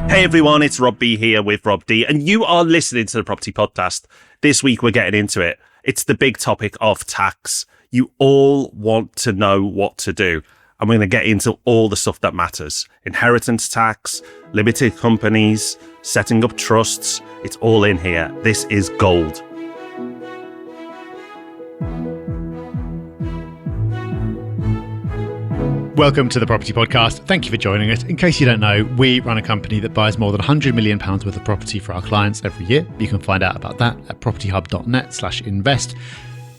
Hey everyone, it's Rob B here with Rob D, and you are listening to the Property Podcast. This week we're getting into it. It's the big topic of tax. You all want to know what to do, and we're going to get into all the stuff that matters. Inheritance tax, limited companies, setting up trusts. It's all in here. This is gold. Welcome to the Property Podcast. Thank you for joining us. In case you don't know, we run a company that buys more than £100 million worth of property for our clients every year. You can find out about that at propertyhub.net/invest.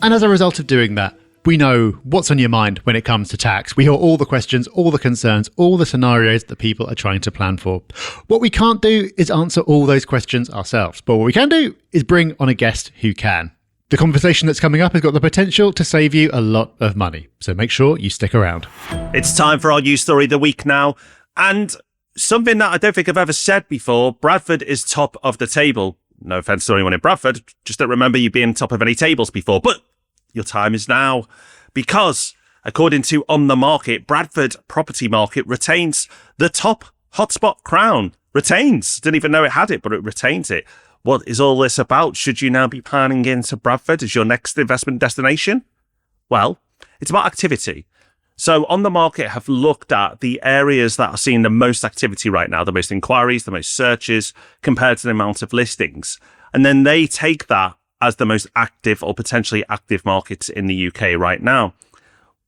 And as a result of doing that, we know what's on your mind when it comes to tax. We hear all the questions, all the concerns, all the scenarios that people are trying to plan for. What we can't do is answer all those questions ourselves. But what we can do is bring on a guest who can. The conversation that's coming up has got the potential to save you a lot of money, so make sure you stick around. It's time for our news story of the week now, and something that I don't think I've ever said before, Bradford is top of the table. No offence to anyone in Bradford, just don't remember you being top of any tables before, but your time is now, because according to On The Market, Bradford property market retains the top hotspot crown. Retains. Didn't even know it had it, but it retains it. What is all this about? Should you now be planning into Bradford as your next investment destination? Well, it's about activity. So On The Market have looked at the areas that are seeing the most activity right now, the most inquiries, the most searches, compared to the amount of listings. And then they take that as the most active or potentially active markets in the UK right now.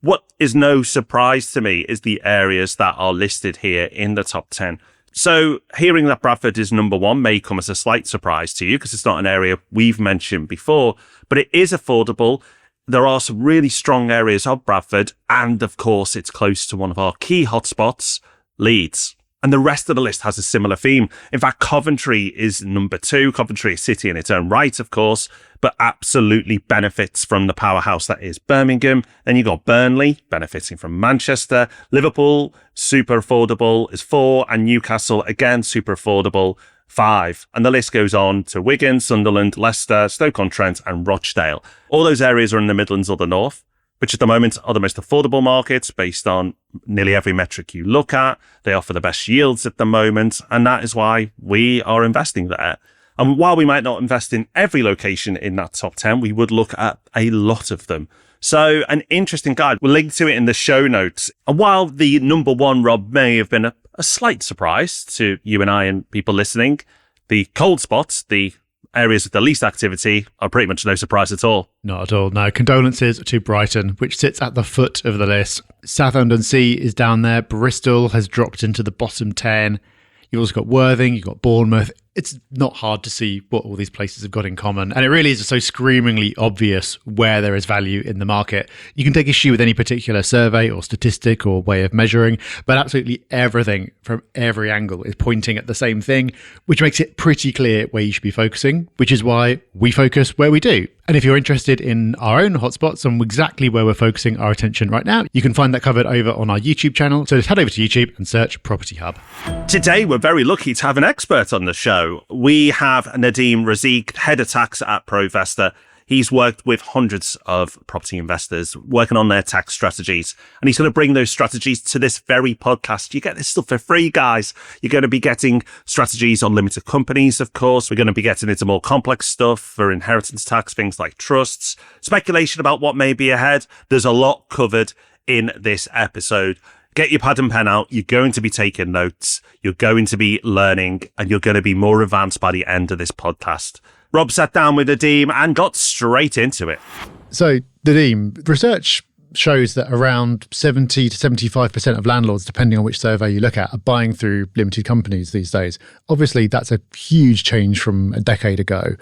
What is no surprise to me is the areas that are listed here in the top 10. So hearing that Bradford is number one may come as a slight surprise to you because it's not an area we've mentioned before, but it is affordable. There are some really strong areas of Bradford, and of course it's close to one of our key hotspots, Leeds. And the rest of the list has a similar theme. In fact, Coventry is number two. Coventry is a city in its own right, of course, but absolutely benefits from the powerhouse that is Birmingham. Then you got Burnley, benefiting from Manchester. Liverpool, super affordable, is 4. And Newcastle, again, super affordable, 5. And the list goes on to Wigan, Sunderland, Leicester, Stoke-on-Trent, and Rochdale. All those areas are in the Midlands or the North, which at the moment are the most affordable markets based on nearly every metric you look at. They offer the best yields at the moment, and that is why we are investing there. And while we might not invest in every location in that top 10, we would look at a lot of them. So an interesting guide. We'll link to it in the show notes. And while the number one, Rob, may have been a slight surprise to you and I and people listening, the cold spots, the areas with the least activity, are pretty much no surprise at all. Not at all, no. Condolences to Brighton, which sits at the foot of the list. Southend-on-Sea is down there. Bristol has dropped into the bottom 10. You've also got Worthing, you've got Bournemouth. It's not hard to see what all these places have got in common. And it really is so screamingly obvious where there is value in the market. You can take issue with any particular survey or statistic or way of measuring, but absolutely everything from every angle is pointing at the same thing, which makes it pretty clear where you should be focusing, which is why we focus where we do. And if you're interested in our own hotspots and exactly where we're focusing our attention right now, you can find that covered over on our YouTube channel. So just head over to YouTube and search Property Hub. Today, we're very lucky to have an expert on the show. We have Nadeem Raziq, head of tax at Provesta. He's worked with hundreds of property investors working on their tax strategies, and he's going to bring those strategies to this very podcast. You get this stuff for free, guys. You're going to be getting strategies on limited companies, of course. We're going to be getting into more complex stuff for inheritance tax, things like trusts, speculation about what may be ahead. There's a lot covered in this episode. Get your pad and pen out. You're going to be taking notes. You're going to be learning, and you're going to be more advanced by the end of this podcast. Rob sat down with Nadeem and got straight into it. So, Nadeem, research shows that around 70 to 75% of landlords, depending on which survey you look at, are buying through limited companies these days. Obviously, that's a huge change from a decade ago.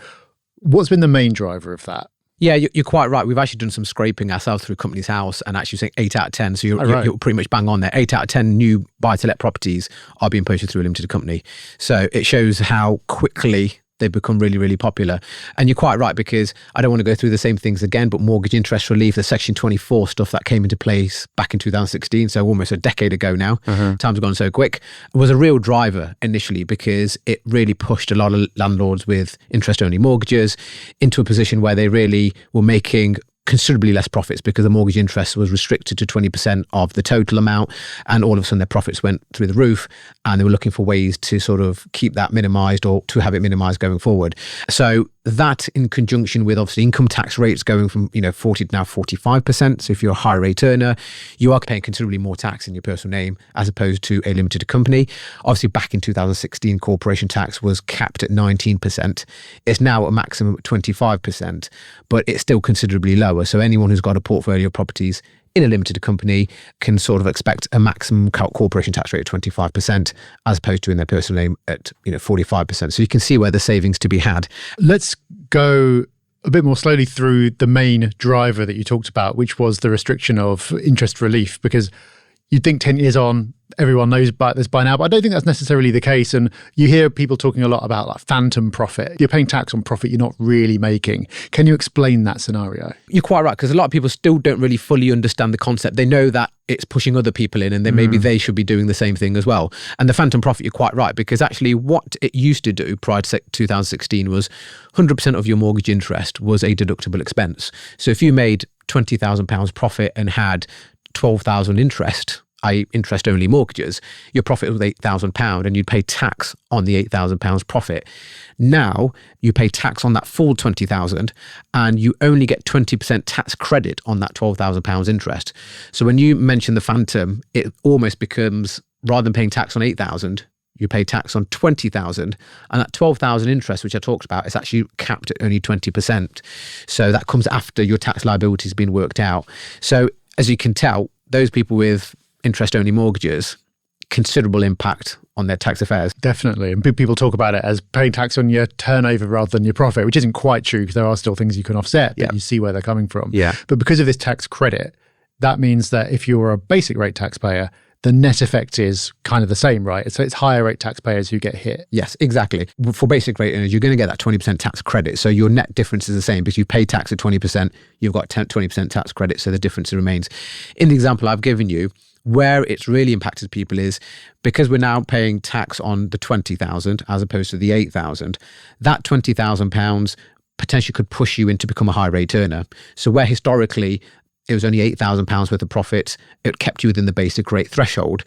What's been the main driver of that? Yeah, you're quite right. We've actually done some scraping ourselves through Companies House and actually saying 8 out of 10. So you're pretty much bang on there. 8 out of 10 new buy-to-let properties are being purchased through a limited company. So it shows how quickly they've become really, really popular. And you're quite right, because I don't want to go through the same things again, but mortgage interest relief, the Section 24 stuff that came into place back in 2016, so almost a decade ago now, time's gone so quick, was a real driver initially, because it really pushed a lot of landlords with interest-only mortgages into a position where they really were making considerably less profits because the mortgage interest was restricted to 20% of the total amount, and all of a sudden their profits went through the roof, and they were looking for ways to sort of keep that minimized or to have it minimized going forward. So that, in conjunction with obviously income tax rates going from 40 to now 45%. So if you're a high rate earner, you are paying considerably more tax in your personal name as opposed to a limited company. Obviously, back in 2016, corporation tax was capped at 19%. It's now a maximum of 25%, but it's still considerably lower. So anyone who's got a portfolio of properties in a limited company can sort of expect a maximum corporation tax rate of 25% as opposed to in their personal name at 45%. So you can see where the savings to be had. Let's go a bit more slowly through the main driver that you talked about, which was the restriction of interest relief, because you'd think 10 years on, everyone knows about this by now, but I don't think that's necessarily the case. And you hear people talking a lot about like phantom profit. You're paying tax on profit you're not really making. Can you explain that scenario? You're quite right, because a lot of people still don't really fully understand the concept. They know that it's pushing other people in, and then maybe they should be doing the same thing as well. And the phantom profit, you're quite right, because actually what it used to do prior to 2016 was 100% of your mortgage interest was a deductible expense. So if you made £20,000 profit and had 12,000 interest, i.e. interest-only mortgages, your profit was £8,000 and you'd pay tax on the £8,000 profit. Now you pay tax on that full 20,000 and you only get 20% tax credit on that £12,000 interest. So when you mention the phantom, it almost becomes, rather than paying tax on 8,000, you pay tax on 20,000, and that 12,000 interest, which I talked about, is actually capped at only 20%. So that comes after your tax liability has been worked out. So as you can tell, those people with interest-only mortgages, considerable impact on their tax affairs. Definitely. And people talk about it as paying tax on your turnover rather than your profit, which isn't quite true because there are still things you can offset, but you see where they're coming from. Yeah. But because of this tax credit, that means that if you're a basic rate taxpayer, the net effect is kind of the same, right? So it's higher rate taxpayers who get hit. Yes, exactly. For basic rate earners, you're going to get that 20% tax credit. So your net difference is the same because you pay tax at 20%, you've got 20% tax credit, so the difference remains. In the example I've given you, where it's really impacted people is because we're now paying tax on the 20,000 as opposed to the 8,000, that £20,000 potentially could push you into become a high rate earner. So where historically it was only £8,000 worth of profit, it kept you within the basic rate threshold.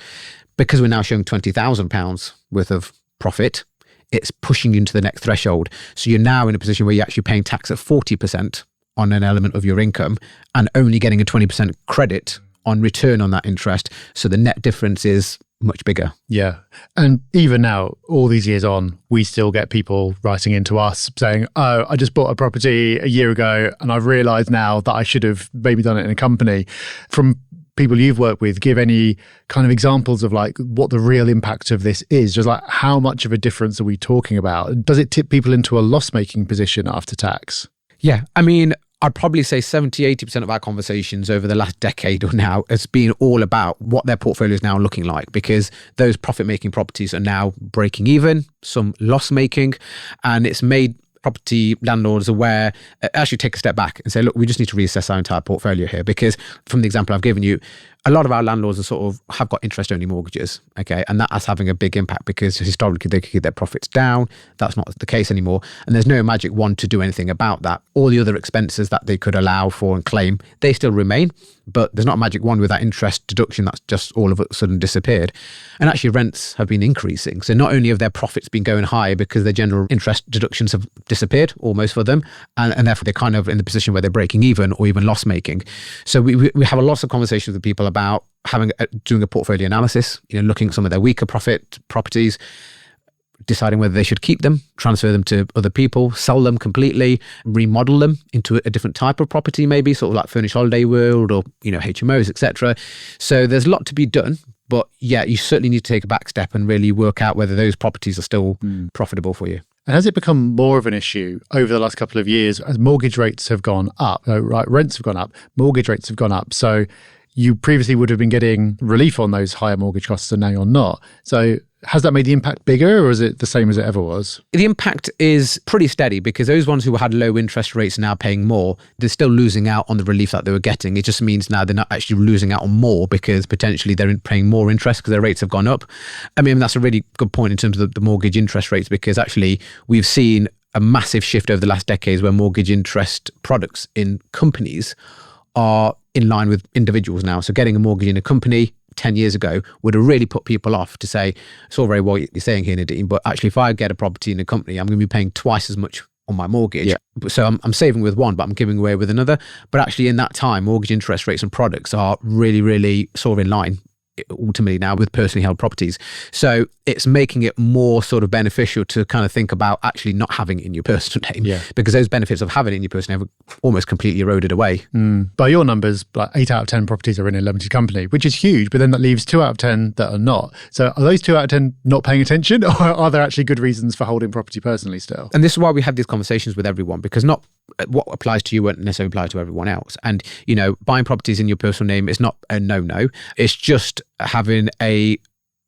Because we're now showing £20,000 worth of profit, it's pushing you into the next threshold. So you're now in a position where you're actually paying tax at 40% on an element of your income and only getting a 20% credit on return on that interest. So the net difference is much bigger. Yeah. And even now, all these years on, we still get people writing into us saying, oh, I just bought a property a year ago and I've realised now that I should have maybe done it in a company. From people you've worked with, give any kind of examples of like what the real impact of this is? Just like how much of a difference are we talking about? Does it tip people into a loss-making position after tax? Yeah. I mean, I'd probably say 70-80% of our conversations over the last decade or now has been all about what their portfolio is now looking like, because those profit-making properties are now breaking even, some loss-making, and it's made property landlords aware, actually take a step back and say, look, we just need to reassess our entire portfolio here, because from the example I've given you, a lot of our landlords are sort of have got interest-only mortgages, okay? And that's having a big impact because historically they could keep their profits down. That's not the case anymore. And there's no magic wand to do anything about that. All the other expenses that they could allow for and claim, they still remain, but there's not a magic wand with that interest deduction that's just all of a sudden disappeared. And actually rents have been increasing. So not only have their profits been going higher because their general interest deductions have disappeared almost for them, and therefore they're kind of in the position where they're breaking even or even loss-making. So we have a lot of conversations with people about doing a portfolio analysis, looking at some of their weaker profit properties, deciding whether they should keep them, transfer them to other people, sell them completely, remodel them into a different type of property, maybe sort of like Furnished Holiday World or, HMOs, etc. So there's a lot to be done. But yeah, you certainly need to take a back step and really work out whether those properties are still profitable for you. And has it become more of an issue over the last couple of years as mortgage rates have gone up? Right, rents have gone up, mortgage rates have gone up. So you previously would have been getting relief on those higher mortgage costs and now you're not. So has that made the impact bigger or is it the same as it ever was? The impact is pretty steady because those ones who had low interest rates are now paying more. They're still losing out on the relief that they were getting. It just means now they're not actually losing out on more because potentially they're paying more interest because their rates have gone up. I mean, that's a really good point in terms of the mortgage interest rates, because actually we've seen a massive shift over the last decades where mortgage interest products in companies are in line with individuals now. So getting a mortgage in a company 10 years ago would have really put people off to say, it's all very well you're saying here, Nadeem, but actually if I get a property in a company, I'm going to be paying twice as much on my mortgage. Yeah. So I'm saving with one, but I'm giving away with another. But actually in that time, mortgage interest rates and products are really, really sort of in line ultimately now with personally held properties. So it's making it more sort of beneficial to kind of think about actually not having it in your personal name, because those benefits of having it in your personal name have almost completely eroded away. By your numbers, like 8 out of 10 properties are in a limited company, which is huge, but then that leaves 2 out of 10 that are not. So are those 2 out of 10 not paying attention, or are there actually good reasons for holding property personally still? And this is why we have these conversations with everyone, because not what applies to you won't necessarily apply to everyone else. And, you know, buying properties in your personal name is not a no-no. It's just having a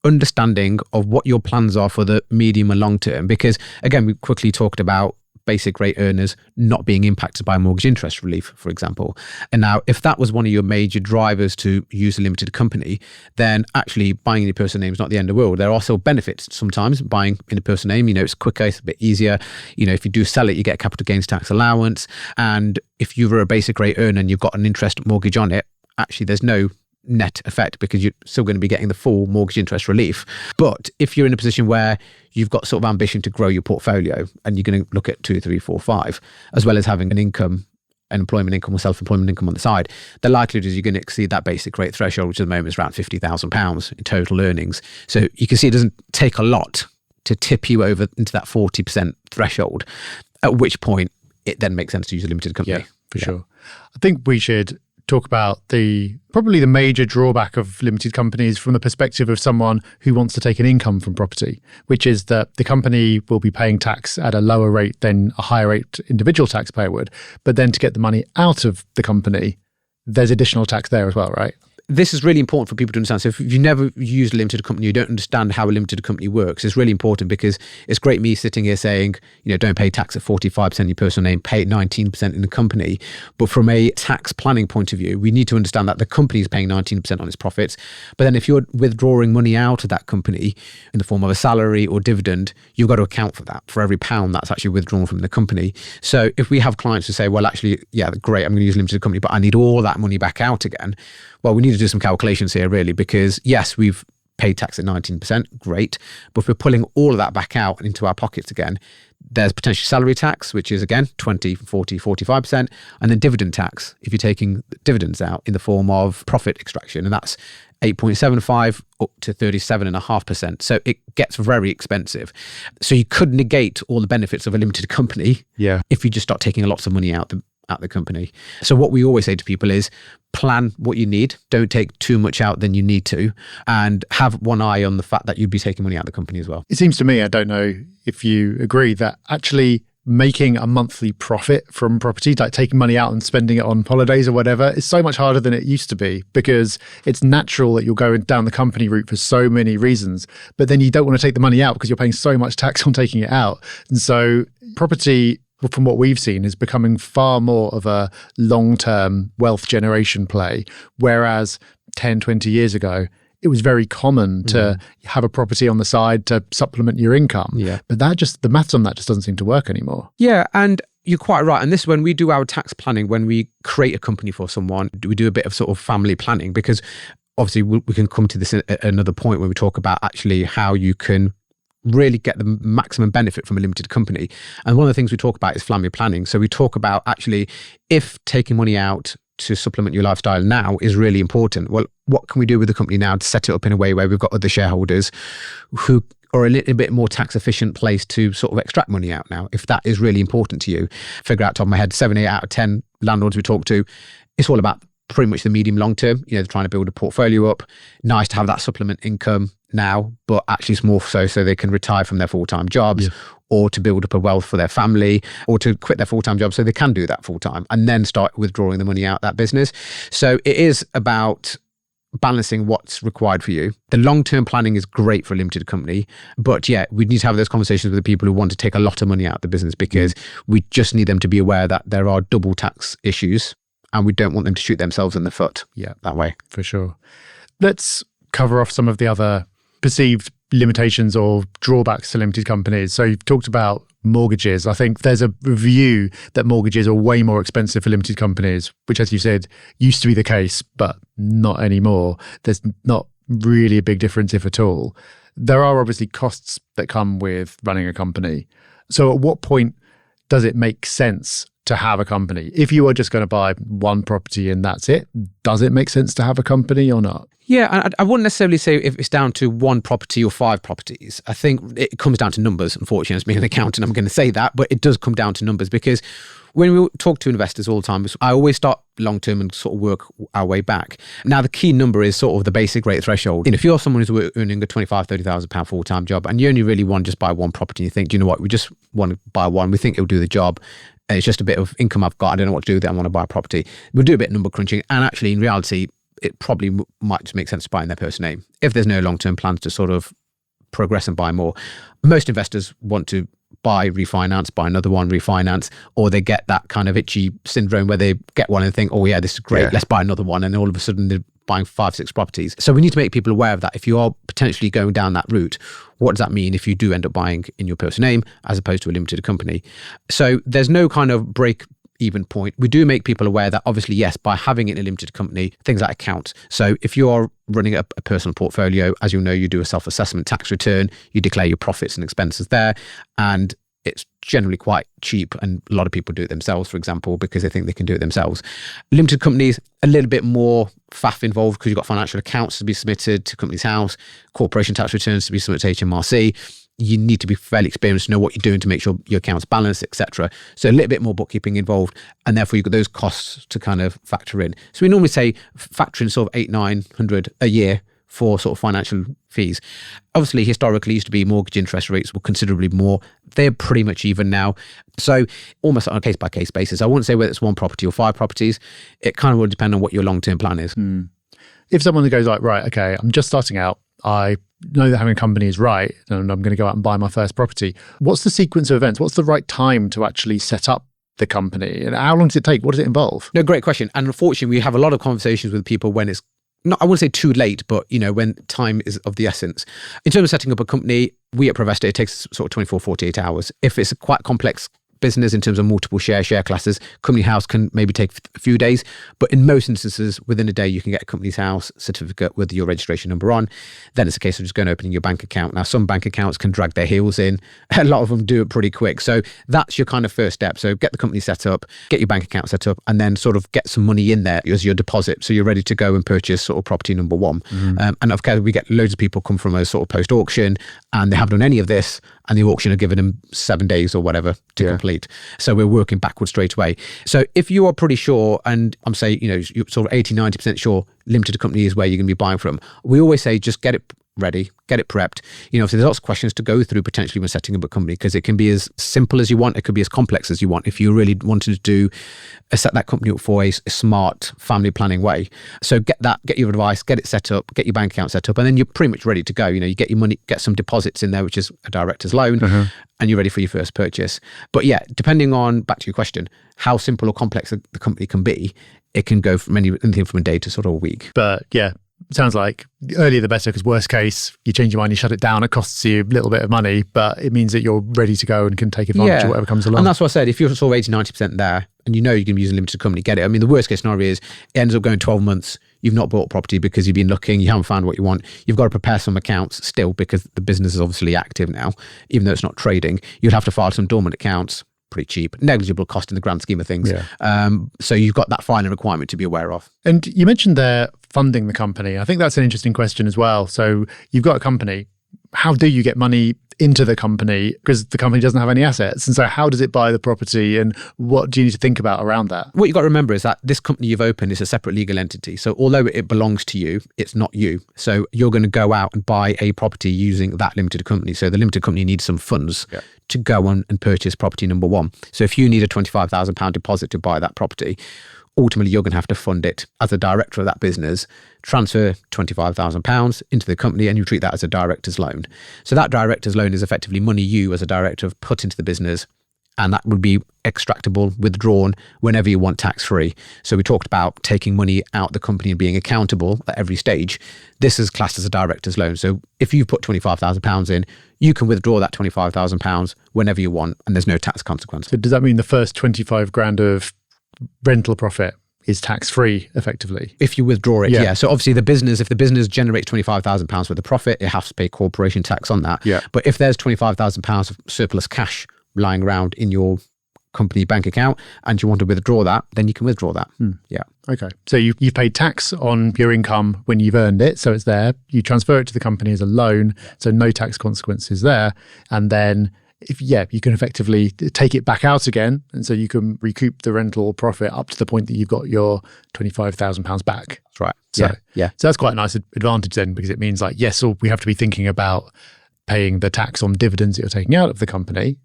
understanding of what your plans are for the medium and long term. Because again, we quickly talked about basic rate earners not being impacted by mortgage interest relief, for example. And now, if that was one of your major drivers to use a limited company, then actually buying in your personal name is not the end of the world. There are also benefits sometimes buying in a personal name. You know, it's quicker, it's a bit easier. You know, if you do sell it, you get a capital gains tax allowance. And if you were a basic rate earner and you've got an interest mortgage on it, actually there's no net effect because you're still going to be getting the full mortgage interest relief. But if you're in a position where you've got sort of ambition to grow your portfolio and you're going to look at 2, 3, 4, 5, as well as having an income, an employment income or self-employment income on the side, the likelihood is you're going to exceed that basic rate threshold, which at the moment is around £50,000 in total earnings. So you can see it doesn't take a lot to tip you over into that 40% threshold, at which point it then makes sense to use a limited company. Yeah, for sure. I think we should talk about probably the major drawback of limited companies from the perspective of someone who wants to take an income from property, which is that the company will be paying tax at a lower rate than a higher rate individual taxpayer would. But then to get the money out of the company, there's additional tax there as well, right? This is really important for people to understand. So if you never used a limited company, you don't understand how a limited company works. It's really important because it's great me sitting here saying, you know, don't pay tax at 45% in your personal name, pay 19% in the company. But from a tax planning point of view, we need to understand that the company is paying 19% on its profits. But then if you're withdrawing money out of that company in the form of a salary or dividend, you've got to account for that, for every pound that's actually withdrawn from the company. So if we have clients who say, well, actually, yeah, great, I'm going to use a limited company, but I need all that money back out again. Well, we need to do some calculations here, really, because yes, we've paid tax at 19%, great. But if we're pulling all of that back out into our pockets again, there's potential salary tax, which is again 20, 40, 45%, and then dividend tax if you're taking dividends out in the form of profit extraction, and that's 8.75 up to 37.5%. So it gets very expensive. So you could negate all the benefits of a limited company if you just start taking lots of money out the company. So what we always say to people is plan what you need. Don't take too much out than you need to, and have one eye on the fact that you'd be taking money out of the company as well. It seems to me, I don't know if you agree, that actually making a monthly profit from property, like taking money out and spending it on holidays or whatever, is so much harder than it used to be, because it's natural that you'll go down the company route for so many reasons, but then you don't want to take the money out because you're paying so much tax on taking it out. And so property, from what we've seen, is becoming far more of a long-term wealth generation play, whereas 10, 20 years ago, it was very common to have a property on the side to supplement your income. Yeah. But the maths on that just doesn't seem to work anymore. Yeah, and you're quite right. And this is when we do our tax planning, when we create a company for someone, we do a bit of sort of family planning, because obviously we can come to this at another point when we talk about actually how you can really get the maximum benefit from a limited company. And one of the things we talk about is family planning. So we talk about actually, if taking money out to supplement your lifestyle now is really important, well, what can we do with the company now to set it up in a way where we've got other shareholders who are a little bit more tax efficient place to sort of extract money out now, if that is really important to you. Figure out top of my head, 7, 8 out of 10 landlords we talk to, it's all about pretty much the medium long term. You know, they're trying to build a portfolio up. Nice to have that supplement income now, but actually it's more so they can retire from their full-time jobs, or to build up a wealth for their family, or to quit their full-time job so they can do that full-time and then start withdrawing the money out of that business. So it is about balancing what's required for you. The long-term planning is great for a limited company, but yeah, we need to have those conversations with the people who want to take a lot of money out of the business, because we just need them to be aware that there are double tax issues, and we don't want them to shoot themselves in the foot that way. For sure. Let's cover off some of the other perceived limitations or drawbacks to limited companies. So you've talked about mortgages. I think there's a view that mortgages are way more expensive for limited companies, which, as you said, used to be the case, but not anymore. There's not really a big difference, if at all. There are obviously costs that come with running a company. So at what point does it make sense to have a company? If you are just going to buy one property and that's it, does it make sense to have a company or not? Yeah, I wouldn't necessarily say if it's down to one property or 5 properties. I think it comes down to numbers, unfortunately. As being an accountant, I'm going to say that, but it does come down to numbers, because when we talk to investors all the time, I always start long-term and sort of work our way back. Now, the key number is sort of the basic rate threshold. And if you're someone who's earning a £25,000, £30,000 full-time job and you only really want to just buy one property and you think, do you know what, we just want to buy one, we think it'll do the job, and it's just a bit of income I've got, I don't know what to do with it, I want to buy a property. We'll do a bit of number crunching, and actually, in reality, it probably might just make sense to buy in their personal name if there's no long-term plans to sort of progress and buy more. Most investors want to buy, refinance, buy another one, refinance, or they get that kind of itchy syndrome where they get one and think, oh yeah, this is great, let's buy another one, and all of a sudden they're buying 5, 6 properties. So we need to make people aware of that. If you are potentially going down that route, what does that mean if you do end up buying in your personal name as opposed to a limited company? So there's no kind of break even point. We do make people aware that obviously, yes, by having it in a limited company, things like account. So if you're running a personal portfolio, as you know, you do a self-assessment tax return, you declare your profits and expenses there, and it's generally quite cheap, and a lot of people do it themselves, for example, because they think they can do it themselves. Limited companies, a little bit more faff involved, because you've got financial accounts to be submitted to Companies House, corporation tax returns to be submitted to HMRC. You need to be fairly experienced to know what you're doing to make sure your accounts balance, etc. So a little bit more bookkeeping involved, and therefore you've got those costs to kind of factor in. So we normally say factor in sort of 800-900 a year for sort of financial fees. Obviously, historically, used to be mortgage interest rates were considerably more. They're pretty much even now. So almost on a case-by-case basis. I wouldn't say whether it's one property or 5 properties. It kind of will depend on what your long-term plan is. If someone goes like, right, okay, I'm just starting out, I know that having a company is right, and I'm going to go out and buy my first property, what's the sequence of events? What's the right time to actually set up the company? And how long does it take? What does it involve? No, great question. And unfortunately, we have a lot of conversations with people when it's not, I wouldn't say too late, but when time is of the essence. In terms of setting up a company, we at Provesta, it takes sort of 24, 48 hours. If it's a quite complex business in terms of multiple share classes, Companies House can maybe take a few days, but in most instances, within a day, you can get a Companies House certificate with your registration number on. Then it's a case of just going and opening your bank account. Now, some bank accounts can drag their heels in. A lot of them do it pretty quick. So that's your kind of first step. So get the company set up, get your bank account set up, and then sort of get some money in there as your deposit. So you're ready to go and purchase sort of property number one. And of course, we get loads of people come from a sort of post-auction, and they haven't done any of this, and the auction have given them 7 days or whatever to complete. So we're working backwards straight away. So if you are pretty sure, and I'm saying, you're sort of 80, 90% sure limited company is where you're going to be buying from, we always say just get it ready, get it prepped. So there's lots of questions to go through potentially when setting up a company, because it can be as simple as you want, it could be as complex as you want if you really wanted to set that company up for a smart family planning way. So get your advice, get it set up, get your bank account set up, and then you're pretty much ready to go. You get your money, get some deposits in there, which is a director's loan, and you're ready for your first purchase. But yeah, depending on, back to your question, how simple or complex the company can be, it can go from anything from a day to sort of a week. But yeah, sounds like the earlier the better, because worst case, you change your mind, you shut it down, it costs you a little bit of money, but it means that you're ready to go and can take advantage of whatever comes along. And that's what I said, if you're sort of 80, 90% there, and you're going to be using a limited company, get it. I mean, the worst case scenario is it ends up going 12 months, you've not bought property because you've been looking, you haven't found what you want, you've got to prepare some accounts still, because the business is obviously active now, even though it's not trading. You'd have to file some dormant accounts, pretty cheap, negligible cost in the grand scheme of things. So you've got that filing requirement to be aware of. And you mentioned there funding the company. I think that's an interesting question as well. So you've got a company. How do you get money into the company, because the company doesn't have any assets? And so how does it buy the property, and what do you need to think about around that? What you've got to remember is that this company you've opened is a separate legal entity. So although it belongs to you, it's not you. So you're going to go out and buy a property using that limited company. So the limited company needs some funds to go on and purchase property number one. So if you need a £25,000 deposit to buy that property, ultimately you're going to have to fund it as a director of that business, transfer £25,000 into the company, and you treat that as a director's loan. So that director's loan is effectively money you as a director have put into the business and that would be extractable, withdrawn whenever you want tax-free. So we talked about taking money out of the company and being accountable at every stage. This is classed as a director's loan. So if you put £25,000 in, you can withdraw that £25,000 whenever you want, and there's no tax consequence. So does that mean the first 25 grand of rental profit is tax-free effectively? If you withdraw it, yeah. So obviously if the business generates £25,000 worth of profit, it has to pay corporation tax on that. Yeah. But if there's £25,000 of surplus cash lying around in your company bank account and you want to withdraw that, then you can withdraw that. Yeah. Okay. So you've paid tax on your income when you've earned it, so it's there. You transfer it to the company as a loan, so no tax consequences there. And then you can effectively take it back out again, and so you can recoup the rental profit up to the point that you've got your £25,000 back. That's right. So, yeah. So that's quite a nice advantage then, because it means like, yes, so we have to be thinking about paying the tax on dividends that you're taking out of the company,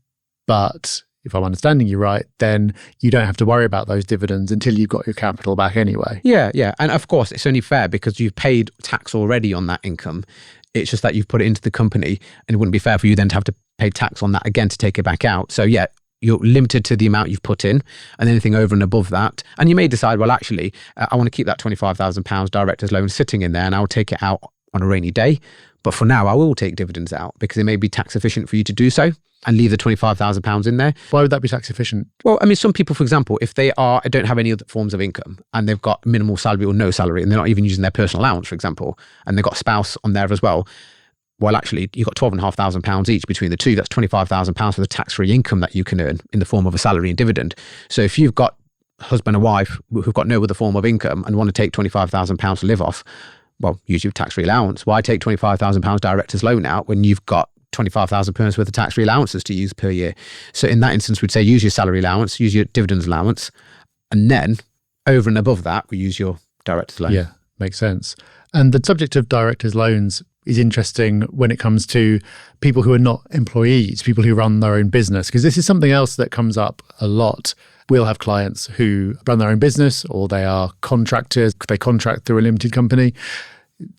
but if I'm understanding you right, then you don't have to worry about those dividends until you've got your capital back anyway. Yeah. And of course, it's only fair because you've paid tax already on that income. It's just that you've put it into the company, and it wouldn't be fair for you then to have to pay tax on that again to take it back out. So yeah, you're limited to the amount you've put in, and anything over and above that. And you may decide, well, actually, I want to keep that £25,000 director's loan sitting in there, and I'll take it out on a rainy day. But for now, I will take dividends out because it may be tax efficient for you to do so, and leave the £25,000 in there. Why would that be tax efficient? Well, I mean, some people, for example, if they don't have any other forms of income and they've got minimal salary or no salary, and they're not even using their personal allowance, for example, and they've got a spouse on there as well, well, actually, you've got £12,500 each between the two. That's £25,000 for the tax-free income that you can earn in the form of a salary and dividend. So if you've got husband and wife who've got no other form of income and want to take £25,000 to live off, well, use your tax-free allowance. Why take £25,000 director's loan out when you've got £25,000 worth of tax-free allowances to use per year? So in that instance, we'd say use your salary allowance, use your dividends allowance, and then over and above that, we use your director's loan. Yeah, makes sense. And the subject of director's loans is interesting when it comes to people who are not employees, people who run their own business, because this is something else that comes up a lot. We'll have clients who run their own business, or they are contractors, they contract through a limited company.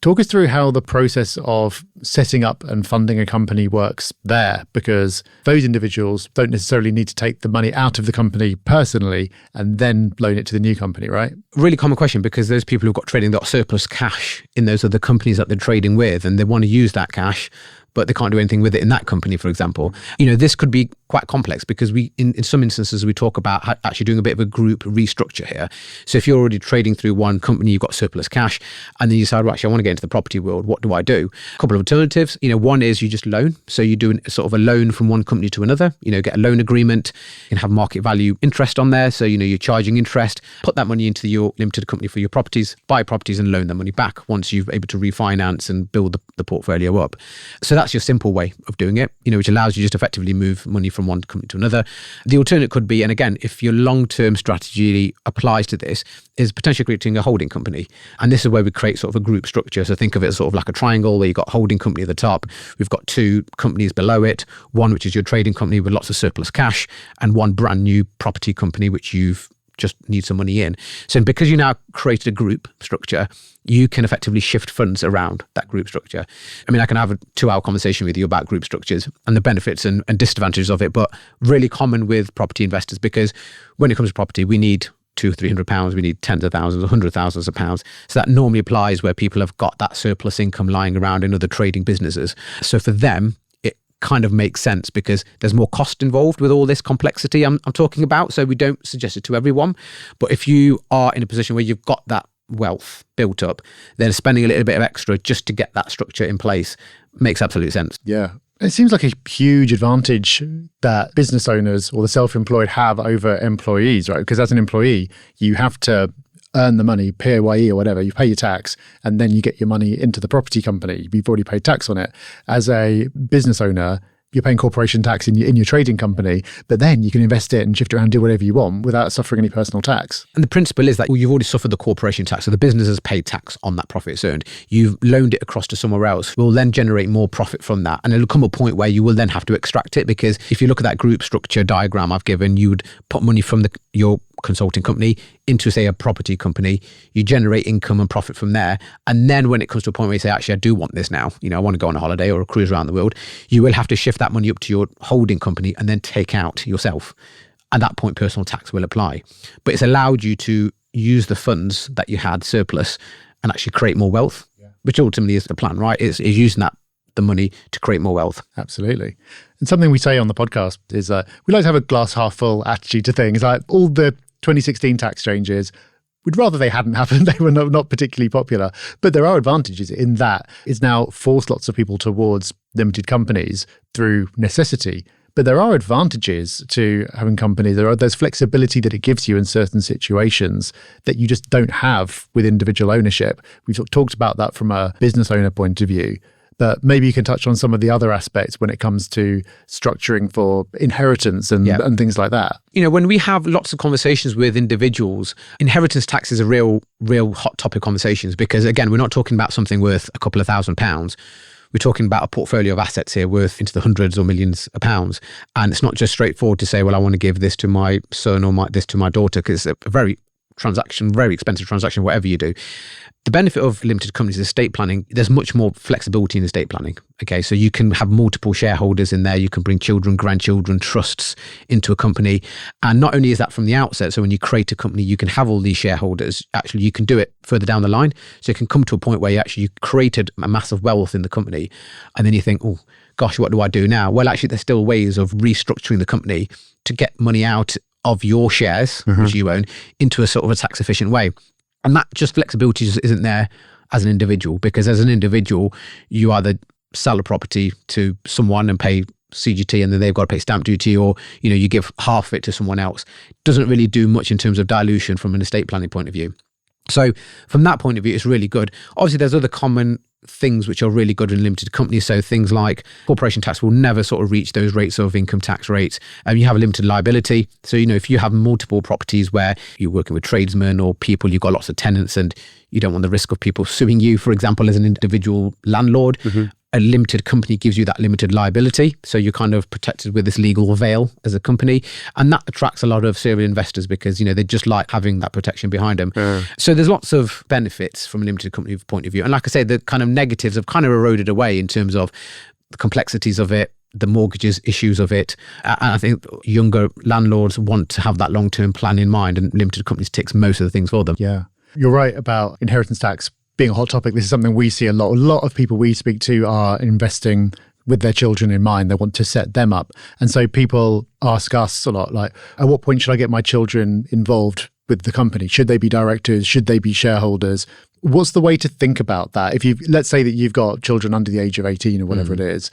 Talk us through how the process of setting up and funding a company works there, because those individuals don't necessarily need to take the money out of the company personally and then loan it to the new company, right? Really common question, because those people who've got trading, they've got surplus cash in those other companies that they're trading with, and they want to use that cash, but they can't do anything with it in that company, for example. This could be quite complex because in some instances, we talk about actually doing a bit of a group restructure here. So if you're already trading through one company, you've got surplus cash, and then you decide, well, actually, I want to get into the property world. What do I do? A couple of alternatives. One is you just loan. So you do sort of a loan from one company to another, get a loan agreement and have market value interest on there. So, you're charging interest, put that money into your limited company for your properties, buy properties and loan the money back once you've able to refinance and build the portfolio up. So that's your simple way of doing it, which allows you just effectively move money from one company to another. The alternate could be, and again, if your long-term strategy applies to this, is potentially creating a holding company. And this is where we create sort of a group structure. So think of it as sort of like a triangle where you've got holding company at the top. We've got two companies below it, one which is your trading company with lots of surplus cash, and one brand new property company which you've just need some money in. So because you now created a group structure, you can effectively shift funds around that group structure. I mean, I can have a 2-hour conversation with you about group structures and the benefits and disadvantages of it, but really common with property investors, because when it comes to property, we need £200-300, we need tens of thousands or hundreds of thousands of pounds. So that normally applies where people have got that surplus income lying around in other trading businesses. So for them, kind of makes sense because there's more cost involved with all this complexity I'm talking about. So we don't suggest it to everyone. But if you are in a position where you've got that wealth built up, then spending a little bit of extra just to get that structure in place makes absolute sense. Yeah. It seems like a huge advantage that business owners or the self-employed have over employees, right? Because as an employee, you have to earn the money, PAYE or whatever, you pay your tax, and then you get your money into the property company. You've already paid tax on it. As a business owner, you're paying corporation tax in your trading company, but then you can invest it and shift around and do whatever you want without suffering any personal tax. And the principle is that you've already suffered the corporation tax, so the business has paid tax on that profit it's earned. You've loaned it across to somewhere else, will then generate more profit from that. And it'll come a point where you will then have to extract it, because if you look at that group structure diagram I've given, you would put money from your consulting company into, say, a property company. You generate income and profit from there. And then when it comes to a point where you say, actually, I do want this now, I want to go on a holiday or a cruise around the world, you will have to shift that money up to your holding company and then take out yourself. At that point, personal tax will apply. But it's allowed you to use the funds that you had surplus and actually create more wealth, which ultimately is the plan, right? It's using the money to create more wealth. Absolutely. And something we say on the podcast is we like to have a glass half full attitude to things. Like all the 2016 tax changes, we'd rather they hadn't happened. They were not particularly popular. But there are advantages in that it's now forced lots of people towards limited companies through necessity. But there are advantages to having companies. There's flexibility that it gives you in certain situations that you just don't have with individual ownership. We've talked about that from a business owner point of view. But maybe you can touch on some of the other aspects when it comes to structuring for inheritance and things like that. When we have lots of conversations with individuals, inheritance tax is a real hot topic conversations because, again, we're not talking about something worth a couple of £1,000s. We're talking about a portfolio of assets here worth into the hundreds or millions of pounds. And it's not just straightforward to say, well, I want to give this to my son or this to my daughter, because it's a very expensive transaction, whatever you do. The benefit of limited companies is estate planning. There's much more flexibility in estate planning. Okay, so you can have multiple shareholders in there. You can bring children, grandchildren, trusts into a company. And not only is that from the outset, so when you create a company, you can have all these shareholders. Actually, you can do it further down the line. So it can come to a point where you created a massive wealth in the company. And then you think, oh, gosh, what do I do now? Well, actually, there's still ways of restructuring the company to get money out of your shares, which you own, into a sort of a tax efficient way. And that just flexibility just isn't there as an individual, because as an individual, you either sell a property to someone and pay CGT and then they've got to pay stamp duty, or, you give half of it to someone else. Doesn't really do much in terms of dilution from an estate planning point of view. So from that point of view, it's really good. Obviously, there's other common things which are really good in limited companies. So things like corporation tax will never sort of reach those rates of income tax rates. And you have a limited liability. So, if you have multiple properties where you're working with tradesmen or people, you've got lots of tenants and you don't want the risk of people suing you, for example, as an individual landlord, a limited company gives you that limited liability. So you're kind of protected with this legal veil as a company. And that attracts a lot of serial investors because, they just like having that protection behind them. So there's lots of benefits from a limited company point of view. And like I say, the kind of negatives have kind of eroded away in terms of the complexities of it, the mortgages issues of it. And I think younger landlords want to have that long-term plan in mind, and limited companies ticks most of the things for them. Yeah. You're right about inheritance tax being a hot topic. This is something we see a lot. A lot of people we speak to are investing with their children in mind. They want to set them up. And so people ask us a lot, like, at what point should I get my children involved with the company? Should they be directors? Should they be shareholders? What's the way to think about that? Let's say that you've got children under the age of 18 or whatever it is,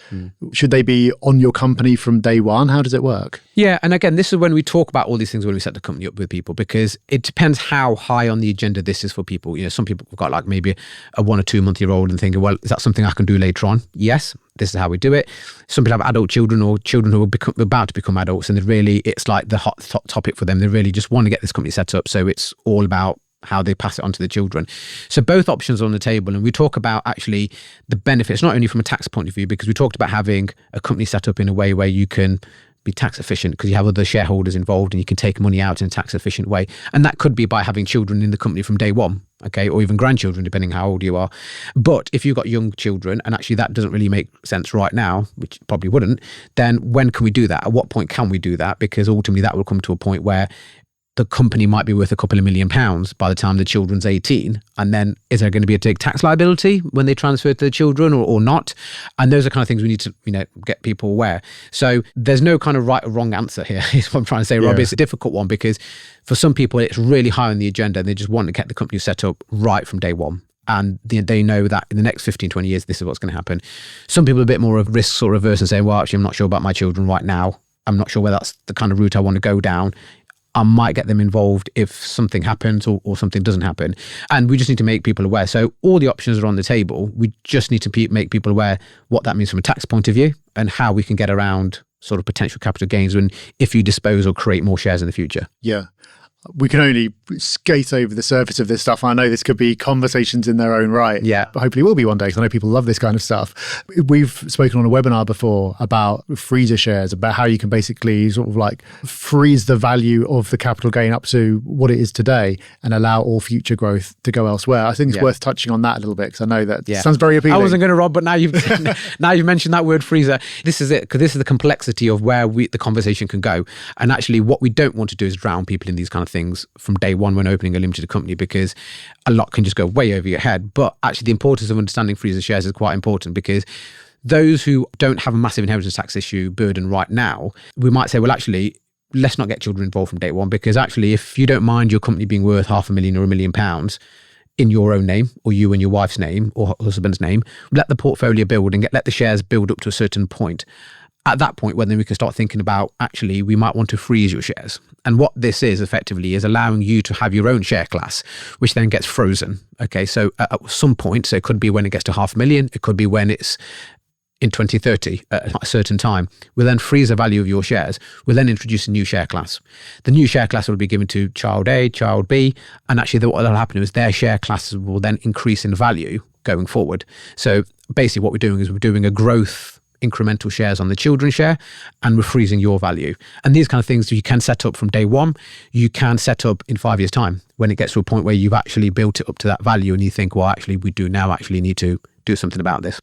should they be on your company from day one? How does it work? Yeah. And again, this is when we talk about all these things when we set the company up with people, because it depends how high on the agenda this is for people. Some people have got like maybe a 1 or 2 month year old and thinking, well, is that something I can do later on? Yes. This is how we do it. Some people have adult children or children who are about to become adults, and it's like the hot topic for them. They really just want to get this company set up. So it's all about how they pass it on to the children. So both options are on the table. And we talk about actually the benefits, not only from a tax point of view, because we talked about having a company set up in a way where you can be tax efficient because you have other shareholders involved and you can take money out in a tax efficient way. And that could be by having children in the company from day one, okay, or even grandchildren, depending how old you are. But if you've got young children, and actually that doesn't really make sense right now, which probably wouldn't, then when can we do that? At what point can we do that? Because ultimately that will come to a point where the company might be worth a couple of £1 million by the time the children's 18. And then is there going to be a big tax liability when they transfer to the children or not? And those are kind of things we need to, get people aware. So there's no kind of right or wrong answer here, is what I'm trying to say, Rob. It's a difficult one because for some people it's really high on the agenda. They just want to get the company set up right from day one. And they know that in the next 15, 20 years, this is what's going to happen. Some people are a bit more of risk or averse and say, well, actually, I'm not sure about my children right now. I'm not sure whether that's the kind of route I want to go down. I might get them involved if something happens or something doesn't happen. And we just need to make people aware. So all the options are on the table. We just need to make people aware what that means from a tax point of view and how we can get around sort of potential capital gains if you dispose or create more shares in the future. Yeah. we can only skate over the surface of this stuff. I know this could be conversations in their own right. Yeah. But hopefully will be one day, because I know people love this kind of stuff. We've spoken on a webinar before about freezer shares, about how you can basically sort of like freeze the value of the capital gain up to what it is today and allow all future growth to go elsewhere. I think it's worth touching on that a little bit, because I know that sounds very appealing. I wasn't going to, Rob, but now you've mentioned that word freezer. This is it, because this is the complexity of where the conversation can go. And actually what we don't want to do is drown people in these kind of things from day one when opening a limited company, because a lot can just go way over your head. But actually the importance of understanding freezer shares is quite important, because those who don't have a massive inheritance tax issue burden right now, we might say, well, actually, let's not get children involved from day one, because actually if you don't mind your company being worth £500,000 or £1 million in your own name, or you and your wife's name or husband's name, let the portfolio build and let the shares build up to a certain point. At that point, then we can start thinking about, actually, we might want to freeze your shares. And what this is effectively is allowing you to have your own share class, which then gets frozen. Okay, so at some point, so it could be when it gets to £500,000, it could be when it's in 2030 at a certain time. We'll then freeze the value of your shares. We'll then introduce a new share class. The new share class will be given to child A, child B, and actually what will happen is their share classes will then increase in value going forward. So basically what we're doing is we're doing a growth incremental shares on the children's share, and we're freezing your value. And these kind of things you can set up from day one. You can set up in 5 years' time when it gets to a point where you've actually built it up to that value and you think, well, actually, we do now actually need to do something about this.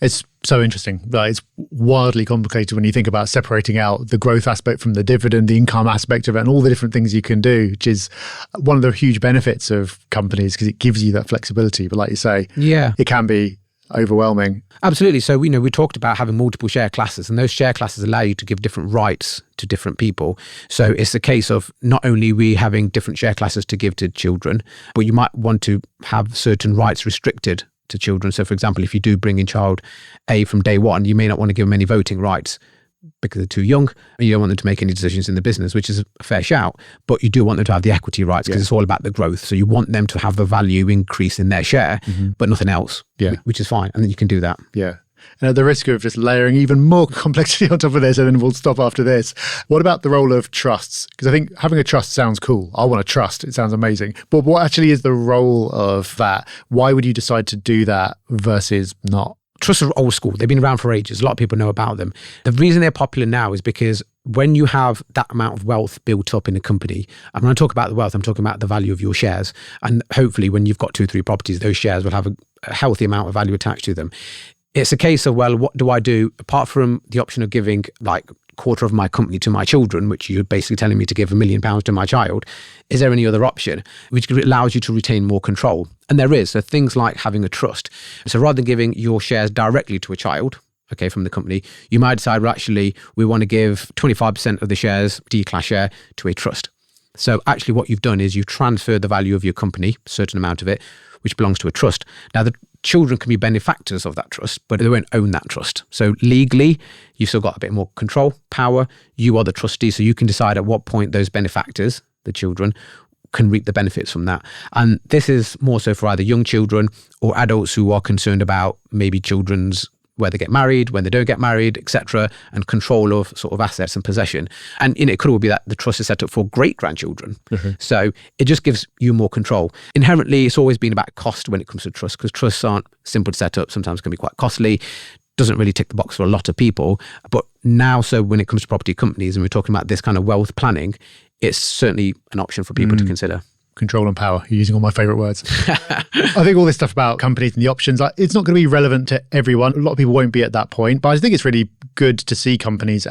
It's so interesting. It's wildly complicated when you think about separating out the growth aspect from the dividend, the income aspect of it, and all the different things you can do, which is one of the huge benefits of companies, because it gives you that flexibility. But like you say, it can be overwhelming. Absolutely. So we talked about having multiple share classes, and those share classes allow you to give different rights to different people. So it's a case of not only we having different share classes to give to children, but you might want to have certain rights restricted to children. So for example, if you do bring in child A from day one, you may not want to give them any voting rights because they're too young, and you don't want them to make any decisions in the business, which is a fair shout, but you do want them to have the equity rights, because it's all about the growth. So you want them to have the value increase in their share, but nothing else, which is fine. And then you can do that. Yeah. And at the risk of just layering even more complexity on top of this, and then we'll stop after this, what about the role of trusts? Because I think having a trust sounds cool. I want a trust. It sounds amazing. But what actually is the role of that? Why would you decide to do that versus not? Trusts are old school. They've been around for ages. A lot of people know about them. The reason they're popular now is because when you have that amount of wealth built up in a company, and when I talk about the wealth, I'm talking about the value of your shares. And hopefully when you've got 2-3 properties, those shares will have a healthy amount of value attached to them. It's a case of, well, what do I do apart from the option of giving like quarter of my company to my children, which you're basically telling me to give £1 million to my child? Is there any other option which allows you to retain more control? And there is. So things like having a trust. So rather than giving your shares directly to a child, okay, from the company, you might decide, well, actually, we want to give 25% of the shares, D-class share, to a trust. So actually what you've done is you've transferred the value of your company, a certain amount of it, which belongs to a trust. Now, the children can be benefactors of that trust, but they won't own that trust. So legally, you've still got a bit more control, power. You are the trustee, so you can decide at what point those benefactors, the children, can reap the benefits from that. And this is more so for either young children or adults who are concerned about maybe children's where they get married, when they don't get married, etc., and control of sort of assets and possession. And it could all be that the trust is set up for great-grandchildren. So it just gives you more control. Inherently, it's always been about cost when it comes to trust, because trusts aren't simple to set up, sometimes can be quite costly, doesn't really tick the box for a lot of people. But now, so when it comes to property companies, and we're talking about this kind of wealth planning, it's certainly an option for people to consider. Control and power. You're using all my favorite words. I think all this stuff about companies and the options, it's not going to be relevant to everyone. A lot of people won't be at that point, but I think it's really good to see companies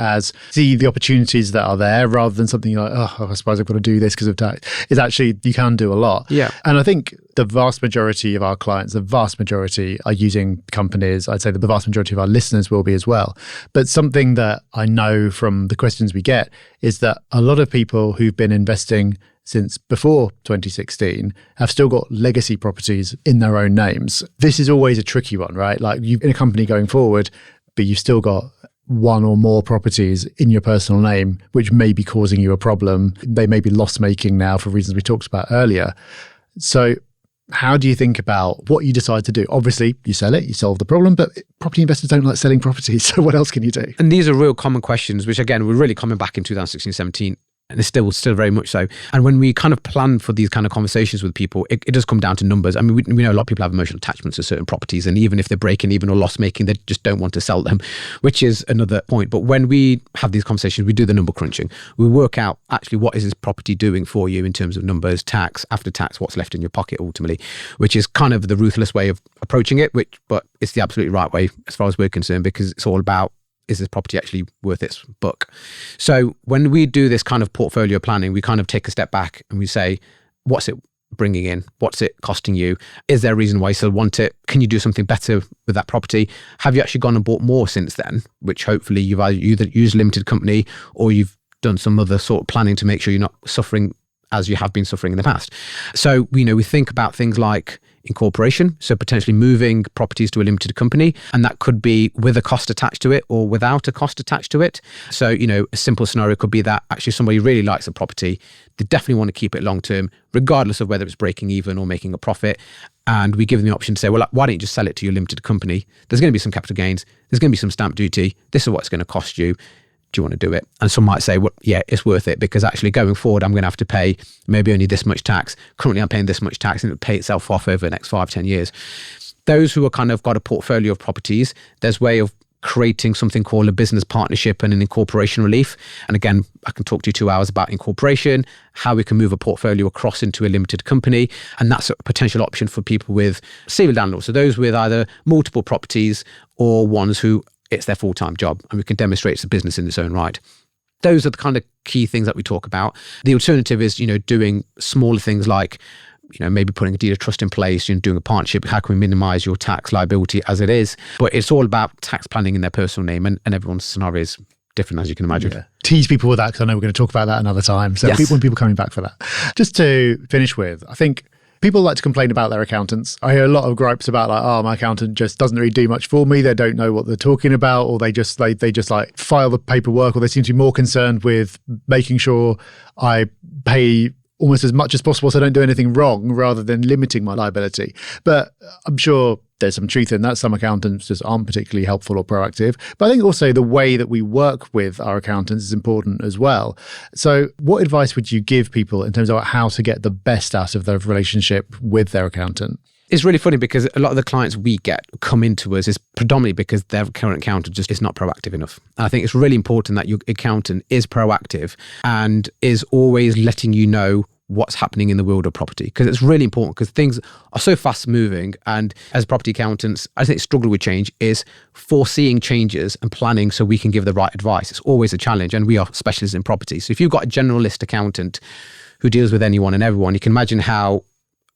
see the opportunities that are there, rather than something like, oh, I suppose I've got to do this because of tax. It's actually, you can do a lot. Yeah. And I think the vast majority of our clients, the vast majority are using companies. I'd say that the vast majority of our listeners will be as well. But something that I know from the questions we get is that a lot of people who've been investing since before 2016 have still got legacy properties in their own names. This is always a tricky one, right? Like, you're in a company going forward, but you've still got one or more properties in your personal name, which may be causing you a problem. They may be loss-making now for reasons we talked about earlier. So how do you think about what you decide to do? Obviously, you sell it, you solve the problem, but property investors don't like selling properties. So what else can you do? And these are real common questions, which again, we're really coming back in 2016, 17. And it's still very much so. And when we kind of plan for these kind of conversations with people, it does come down to numbers. I mean, we know a lot of people have emotional attachments to certain properties, and even if they're breaking even or loss making, they just don't want to sell them, which is another point. But when we have these conversations, we do the number crunching. We work out actually what is this property doing for you in terms of numbers, tax, after tax, what's left in your pocket ultimately, which is kind of the ruthless way of approaching it, but it's the absolutely right way as far as we're concerned, because it's all about, is this property actually worth its buck? So when we do this kind of portfolio planning, we kind of take a step back and we say, what's it bringing in? What's it costing you? Is there a reason why you still want it? Can you do something better with that property? Have you actually gone and bought more since then? Which hopefully you've either used limited company or you've done some other sort of planning to make sure you're not suffering as you have been suffering in the past. So, we think about things like incorporation, so potentially moving properties to a limited company, and that could be with a cost attached to it or without a cost attached to it. So, a simple scenario could be that actually somebody really likes a property, they definitely want to keep it long term, regardless of whether it's breaking even or making a profit. And we give them the option to say, well, why don't you just sell it to your limited company? There's going to be some capital gains, there's going to be some stamp duty, this is what it's going to cost you. Do you want to do it? And some might say, well, yeah, it's worth it, because actually going forward, I'm going to have to pay maybe only this much tax. Currently, I'm paying this much tax, and it'll pay itself off over the next 5-10 years. Those who are kind of got a portfolio of properties, there's a way of creating something called a business partnership and an incorporation relief. And again, I can talk to you 2 hours about incorporation, how we can move a portfolio across into a limited company. And that's a potential option for people with serial landlords. So those with either multiple properties or ones who it's their full-time job, and we can demonstrate it's a business in its own right. Those are the kind of key things that we talk about. The alternative is, doing smaller things like, maybe putting a deed of trust in place, doing a partnership. How can we minimize your tax liability as it is? But it's all about tax planning in their personal name, and everyone's scenario is different, as you can imagine. Yeah. Tease people with that, because I know we're going to talk about that another time. So Yes. people coming back for that. Just to finish with, I think people like to complain about their accountants. I hear a lot of gripes about my accountant just doesn't really do much for me. They don't know what they're talking about, or they just like file the paperwork, or they seem to be more concerned with making sure I pay almost as much as possible so I don't do anything wrong, rather than limiting my liability. But I'm sure there's some truth in that. Some accountants just aren't particularly helpful or proactive. But I think also the way that we work with our accountants is important as well. So what advice would you give people in terms of how to get the best out of their relationship with their accountant? It's really funny because a lot of the clients we get come into us is predominantly because their current accountant just is not proactive enough. And I think it's really important that your accountant is proactive and is always letting you know what's happening in the world of property, because it's really important, because things are so fast moving, and as property accountants, I think struggle with change is foreseeing changes and planning so we can give the right advice. It's always a challenge, and we are specialists in property. So if you've got a generalist accountant who deals with anyone and everyone, you can imagine how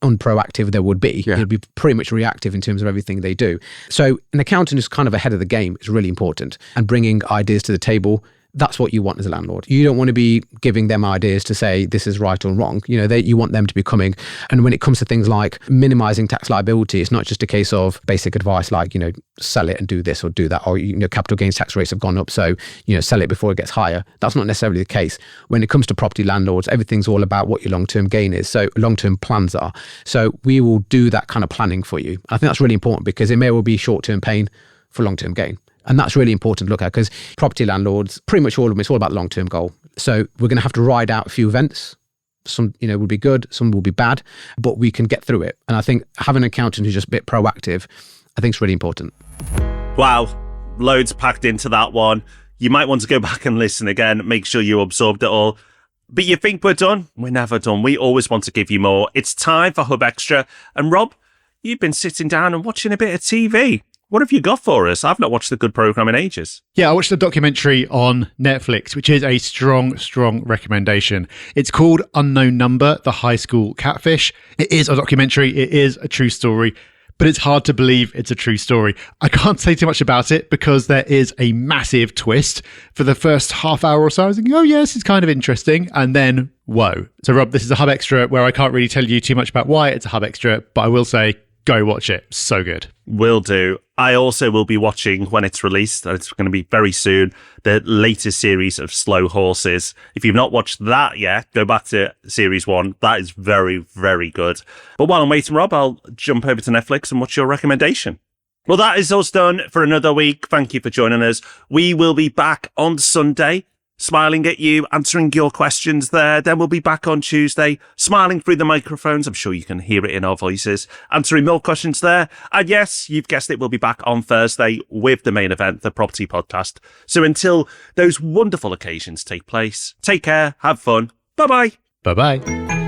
unproactive there would be. It'd be pretty much reactive in terms of everything they do. So an accountant is kind of ahead of the game. It's really important, and bringing ideas to the table. That's what you want as a landlord. You don't want to be giving them ideas to say this is right or wrong. You want them to be coming. And when it comes to things like minimizing tax liability, it's not just a case of basic advice like, sell it and do this or do that, or, capital gains tax rates have gone up, so, sell it before it gets higher. That's not necessarily the case. When it comes to property landlords, everything's all about what your long-term gain is. So long-term plans are. So we will do that kind of planning for you. I think that's really important, because it may well be short-term pain for long-term gain. And that's really important to look at, because property landlords, pretty much all of them, it's all about the long-term goal. So we're going to have to ride out a few events. Some, will be good, some will be bad, but we can get through it. And I think having an accountant who's just a bit proactive, I think is really important. Wow, loads packed into that one. You might want to go back and listen again, make sure you absorbed it all. But you think we're done? We're never done. We always want to give you more. It's time for Hub Extra. And Rob, you've been sitting down and watching a bit of TV. What have you got for us? I've not watched the good programme in ages. Yeah, I watched a documentary on Netflix, which is a strong recommendation. It's called Unknown Number, The High School Catfish. It is a documentary. It is a true story, but it's hard to believe it's a true story. I can't say too much about it because there is a massive twist. For the first half hour or so, I was thinking, oh yes, it's kind of interesting. And then, whoa. So Rob, this is a Hub Extra where I can't really tell you too much about why it's a Hub Extra, but I will say, go watch it. So good. Will do. I also will be watching, when it's released, it's going to be very soon, the latest series of Slow Horses. If you've not watched that yet, go back to series 1. That is very, very good. But while I'm waiting, Rob, I'll jump over to Netflix and what's your recommendation? Well, that is us done for another week. Thank you for joining us. We will be back on Sunday. smiling at you, answering your questions there. Then we'll be back on Tuesday, smiling through the microphones. I'm sure you can hear it in our voices, answering more questions there. And yes, you've guessed it, we'll be back on Thursday with the main event, the Property Podcast. So until those wonderful occasions take place, take care, have fun. Bye-bye. Bye-bye.